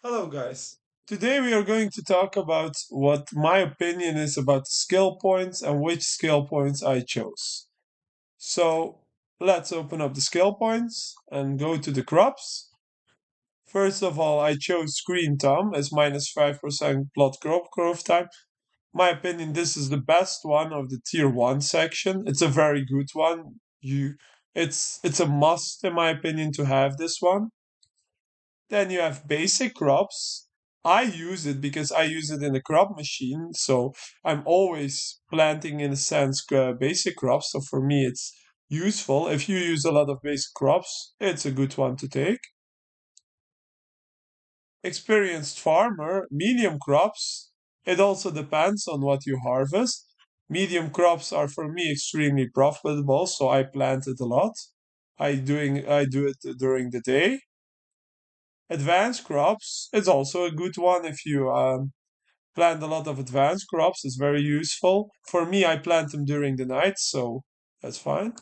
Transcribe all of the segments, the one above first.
Hello, guys. Today we are going to talk about what my opinion is about skill points and which skill points I chose. So let's open up the skill points and go to the crops. First of all, I chose Screen Tom as minus 5% plot growth time. My opinion, this is the best one of the tier 1 section. It's a very good one. It's a must in my opinion to have this one. Then you have basic crops. I use it because I use it in the crop machine. So I'm always planting, in a sense, basic crops. So for me, it's useful. If you use a lot of basic crops, it's a good one to take. Experienced farmer, medium crops. It also depends on what you harvest. Medium crops are for me extremely profitable, so I plant it a lot. I do it during the day. Advanced crops is also a good one if you plant a lot of advanced crops. It's very useful. For me, I plant them during the night, so that's fine.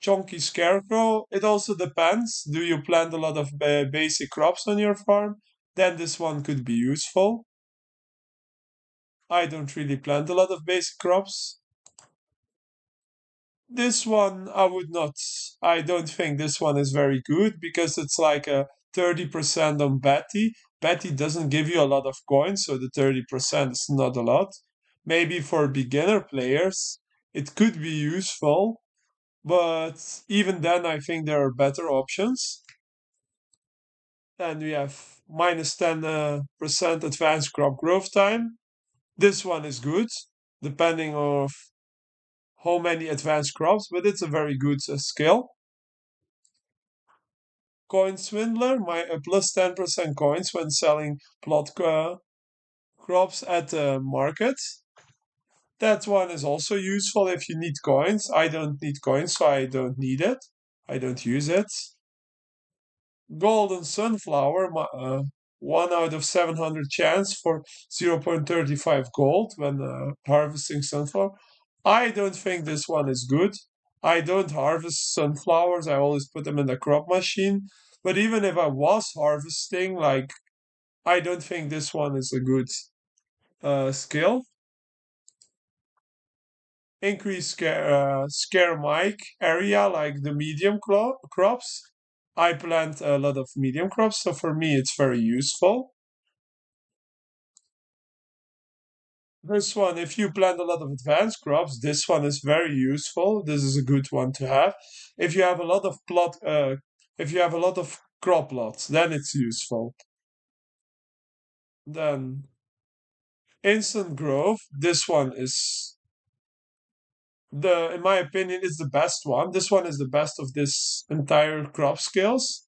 Chunky scarecrow, it also depends. Do you plant a lot of basic crops on your farm? Then this one could be useful. I don't really plant a lot of basic crops. This one I would not. I don't think this one is very good because it's like a 30% on Betty. Betty doesn't give you a lot of coins, so the 30% is not a lot. Maybe for beginner players, it could be useful, but even then, I think there are better options. Then we have minus 10% advanced crop growth time. This one is good, depending on how many advanced crops, but it's a very good skill. Coin Swindler, my plus 10% coins when selling plot crops at the market. That one is also useful if you need coins. I don't need coins, so I don't need it. I don't use it. Golden Sunflower, 1 out of 700 chance for 0.35 gold when harvesting sunflower. I don't think this one is good. I don't harvest sunflowers. I always put them in the crop machine. But even if I was harvesting, like, I don't think this one is a good skill. Increase scare mic area, like the medium crops. I plant a lot of medium crops, so for me it's very useful. This one, if you plant a lot of advanced crops, this one is very useful. This is a good one to have. If you have a lot of if you have a lot of crop lots, then it's useful. Then instant growth. This one is in my opinion, is the best one. This one is the best of this entire crop skills.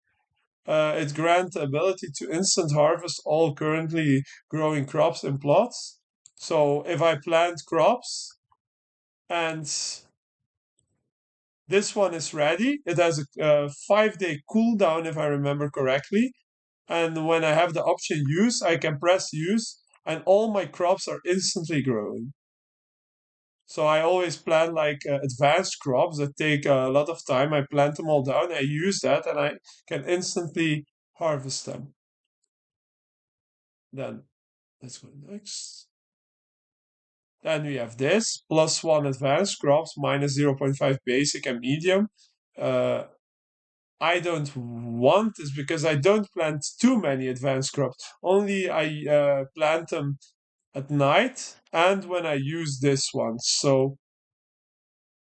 It grants the ability to instant harvest all currently growing crops in plots. So if I plant crops and this one is ready, it has a 5-day cooldown if I remember correctly. And when I have the option use, I can press use and all my crops are instantly growing. So I always plant like advanced crops that take a lot of time. I plant them all down, I use that, and I can instantly harvest them. Then let's go next. Then we have this plus 1 advanced crops, minus 0.5 basic and medium. Uh, I don't want this because I don't plant too many advanced crops. Only I plant them at night and when I use this one. So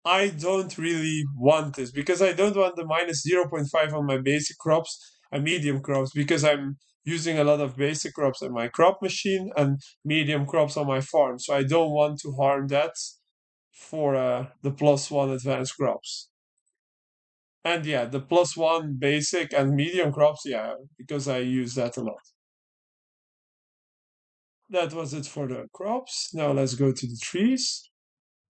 I don't really want this because I don't want the minus 0.5 on my basic crops and medium crops because I'm using a lot of basic crops in my crop machine and medium crops on my farm. So I don't want to harm that for the plus 1 advanced crops. And yeah, the plus 1 basic and medium crops, yeah, because I use that a lot. That was it for the crops. Now let's go to the trees.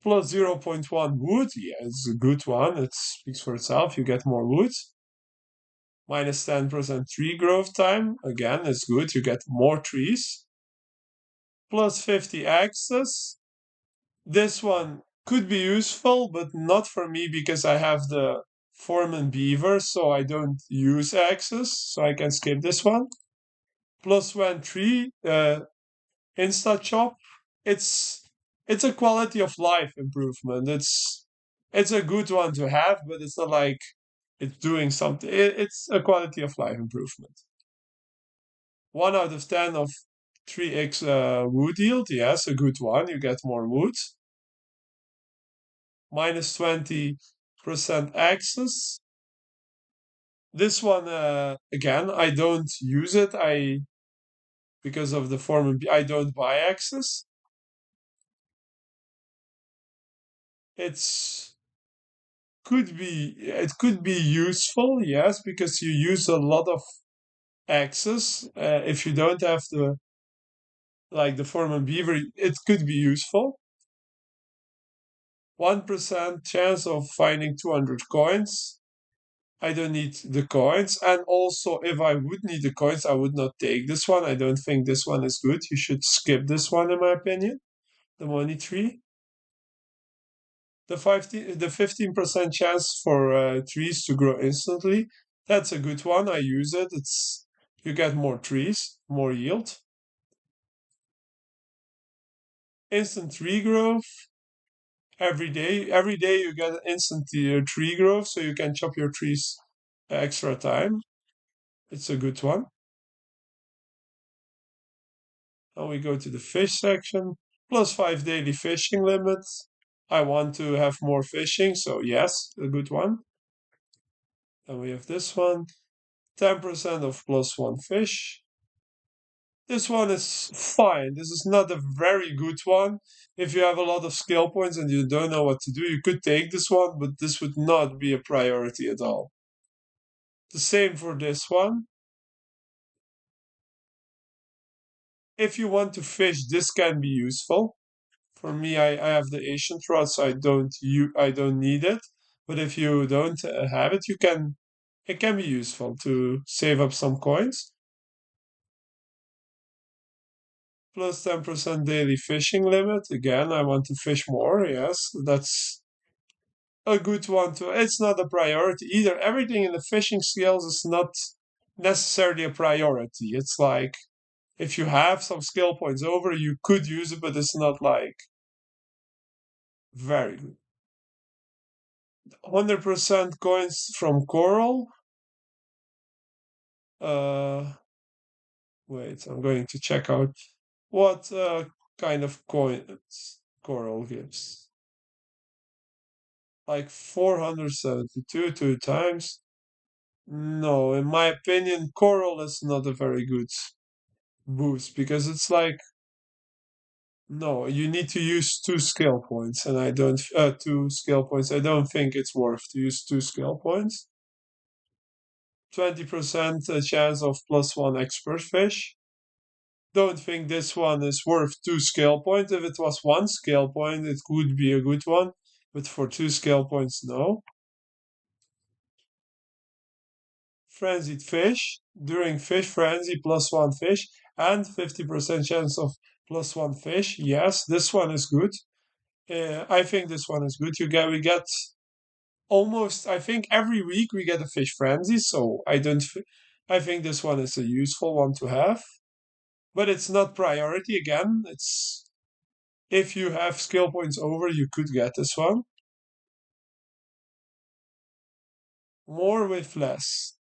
Plus 0.1 wood, yeah, it's a good one. It speaks for itself. You get more wood. Minus 10% tree growth time, again, it's good. You get more trees. Plus 50 axes. This one could be useful, but not for me because I have the Foreman beaver, so I don't use axes, so I can skip this one. plus 1 3 Insta Chop. It's it's a quality of life improvement. It's a good one to have, but it's not like it's doing something. It's a quality of life improvement. 1 out of 10 of 3x wood yield. Yes, a good one. You get more wood. Minus 20% access. This one again, I don't use it. I because of the form I don't buy access. It's it could be useful, yes, because you use a lot of access. If you don't have the form and beaver, it could be useful. 1% chance of finding 200 coins. I don't need the coins. And also, if I would need the coins, I would not take this one. I don't think this one is good. You should skip this one, in my opinion. The money tree. The 15% chance for trees to grow instantly. That's a good one. I use it. You get more trees, more yield. Instant tree growth. Every day you get instant tree growth, so you can chop your trees extra time. It's a good one. And we go to the fish section. +5 daily fishing limits. I want to have more fishing, so yes, a good one. And we have this one. 10% of +1 fish. This one is fine. This is not a very good one. If you have a lot of skill points and you don't know what to do, you could take this one, but this would not be a priority at all. The same for this one. If you want to fish, this can be useful. For me, I have the ancient rod, so I don't need it. But if you don't have it, it can be useful to save up some coins. Plus 10% daily fishing limit. Again, I want to fish more. Yes, that's a good one to. It's not a priority either. Everything in the fishing skills is not necessarily a priority. It's like if you have some skill points over, you could use it, but it's not like very good. 100% coins from coral. Uh, Wait, I'm going to check out what kind of coins coral gives. Like 472 2 times. No, in my opinion, coral is not a very good boost because it's like no, you need to use 2 skill points, and I don't 2 skill points. I don't think it's worth to use 2 skill points. 20% chance of +1 expert fish. Don't think this one is worth 2 skill points. If it was 1 skill point, it could be a good one, but for 2 skill points, no. Frenzied fish. During fish frenzy, +1 fish, and 50% chance of +1 fish. Yes, this one is good. I think this one is good. We get almost. I think every week we get a fish frenzy, so I don't. I think this one is a useful one to have, but it's not priority. Again, it's if you have skill points over, you could get this one. More with less.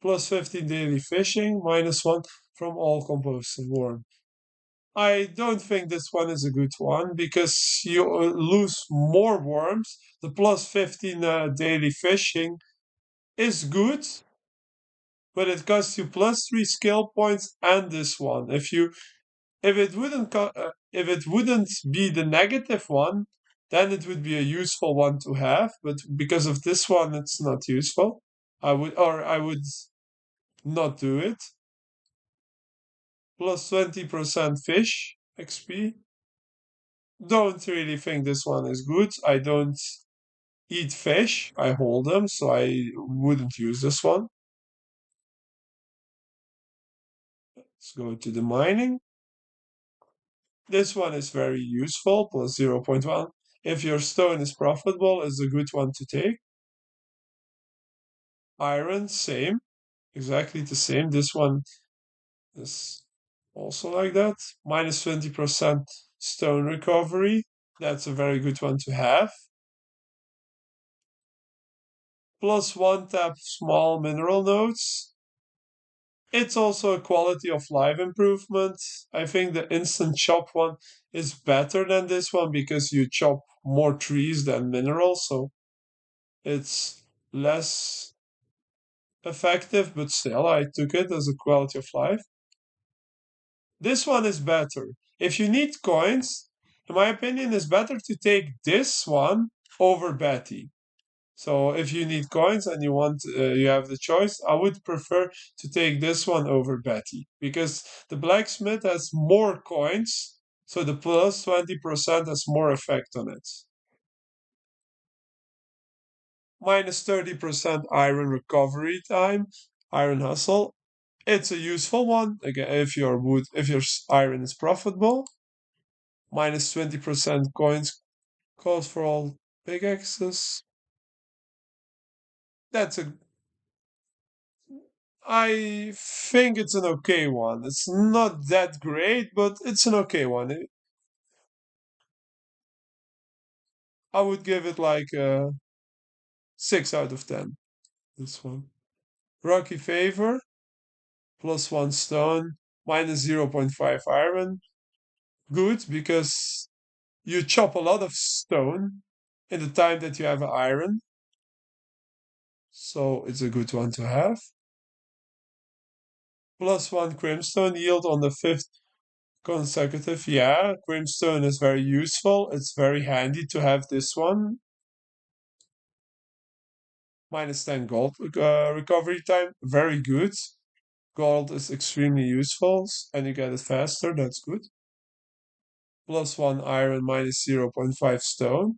+15 daily fishing, -1 from all composed worm. I don't think this one is a good one because you lose more worms. The +15 daily fishing is good, but it costs you +3 skill points and this one. If it wouldn't be the negative one, then it would be a useful one to have. But because of this one, it's not useful. I would not do it. +20% fish XP. Don't really think this one is good. I don't eat fish. I hold them, so I wouldn't use this one. Let's go to the mining. This one is very useful, +0.1. If your stone is profitable, it's a good one to take. Iron, same. Exactly the same. This one is Also like that. Minus 20% stone recovery. That's a very good one to have. Plus one tap small mineral nodes. It's also a quality of life improvement. I think the instant chop one is better than this one because you chop more trees than minerals, so it's less effective, but still, I took it as a quality of life. This one is better. If you need coins, in my opinion, it's better to take this one over Betty. So if you need coins and you have the choice, I would prefer to take this one over Betty because the blacksmith has more coins, so the plus 20% has more effect on it. Minus 30% iron recovery time, iron hustle. It's a useful one again if your iron is profitable. Minus 20% coins cost for all pickaxes. That's a I think it's an okay one. It's not that great, but it's an okay one. I would give it like a 6 out of 10. This one. Rocky Favor, plus 1 stone, minus 0.5 iron. Good, because you chop a lot of stone in the time that you have iron. So it's a good one to have. Plus 1 Crimstone yield on the 5th consecutive. Yeah, Crimstone is very useful. It's very handy to have this one. Minus 10 gold recovery time. Very good. Gold is extremely useful and you get it faster. That's good. Plus 1 iron, minus 0.5 stone.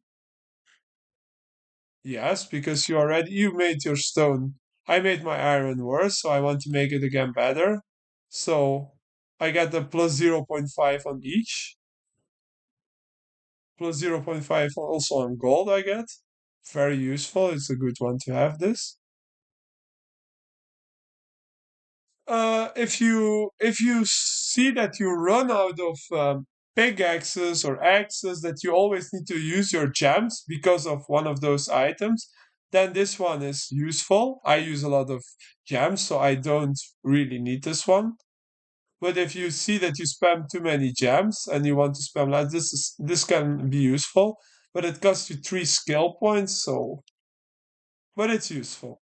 Yes, because you made your stone. I made my iron worse, so I want to make it again better. So I get the plus 0.5 on each. Plus 0.5 also on gold I get. Very useful. It's a good one to have this. If you see that you run out of pickaxes or axes that you always need to use your gems because of one of those items, then this one is useful. I use a lot of gems, so I don't really need this one. But if you see that you spam too many gems and you want to spam less, this can be useful. But it costs you 3 skill points, so but it's useful.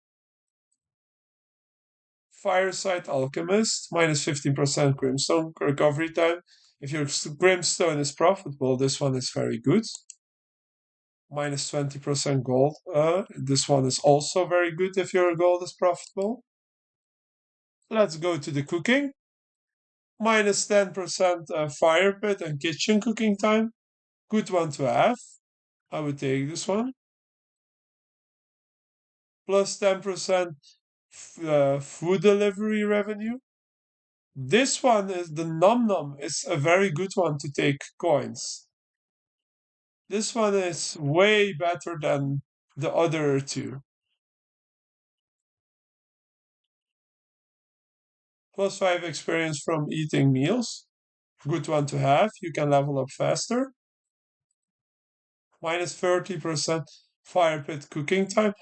Fireside Alchemist, minus 15% Crimstone recovery time. If your Crimstone is profitable, this one is very good. Minus 20% gold. This one is also very good if your gold is profitable. Let's go to the cooking. Minus 10% fire pit and kitchen cooking time. Good one to have. I would take this one. Plus 10% food delivery revenue. This one is the Num Num is a very good one to take coins. This one is way better than the other two. Plus 5 experience from eating meals. Good one to have. You can level up faster. Minus 30% fire pit cooking time.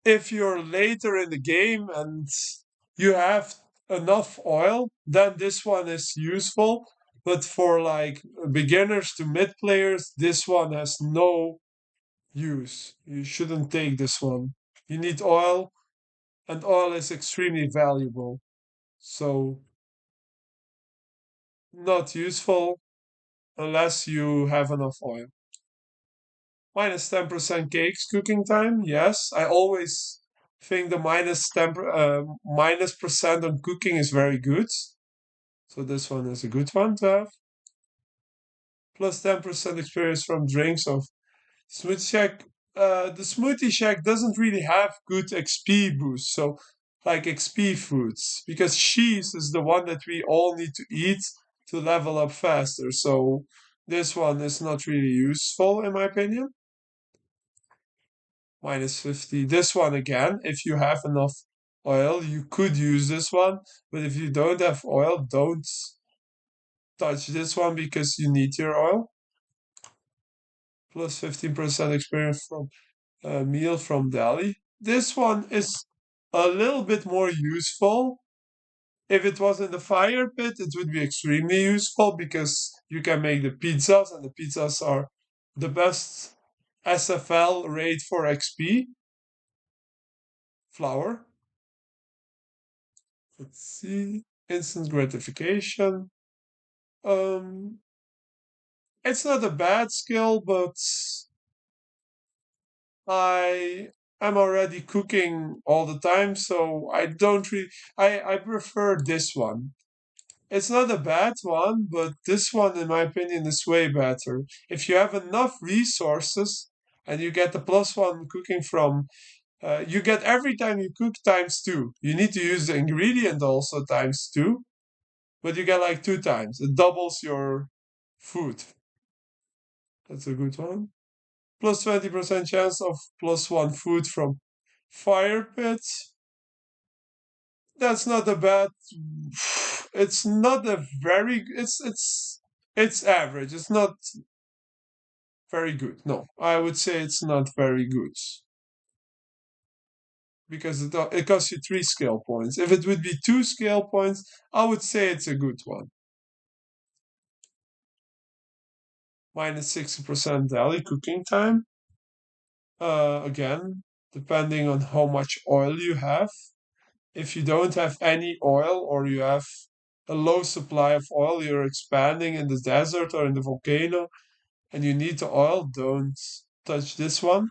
If you're later in the game and you have enough oil, then this one is useful. But for like beginners to mid players, this one has no use. You shouldn't take this one. You need oil, and oil is extremely valuable. So, not useful unless you have enough oil. Minus 10% cakes cooking time. Yes, I always think the minus percent on cooking is very good. So this one is a good one to have. Plus 10% experience from drinks of Smoothie Shack. The Smoothie Shack doesn't really have good XP boost. So like XP foods because cheese is the one that we all need to eat to level up faster. So this one is not really useful in my opinion. Minus 50. This one again, if you have enough oil, you could use this one. But if you don't have oil, don't touch this one because you need your oil. Plus 15% experience from meal from Delhi. This one is a little bit more useful. If it was in the fire pit, it would be extremely useful because you can make the pizzas, and the pizzas are the best SFL rate for XP flour. Let's see. Instant gratification. Um, it's not a bad skill, but I am already cooking all the time, so I don't really. I prefer this one. It's not a bad one, but this one, in my opinion, is way better. If you have enough resources and you get the plus one cooking from, you get every time you cook times two. You need to use the ingredient also times two, but you get like two times. It doubles your food. That's a good one. Plus 20% chance of plus one food from fire pits. That's not a bad. It's not a very. It's average. It's not very good. No, I would say it's not very good because it costs you 3 skill points. If it would be 2 skill points, I would say it's a good one. Minus 60% daily cooking time. Again, depending on how much oil you have. If you don't have any oil or you have a low supply of oil, you're expanding in the desert or in the volcano, and you need the oil, don't touch this one.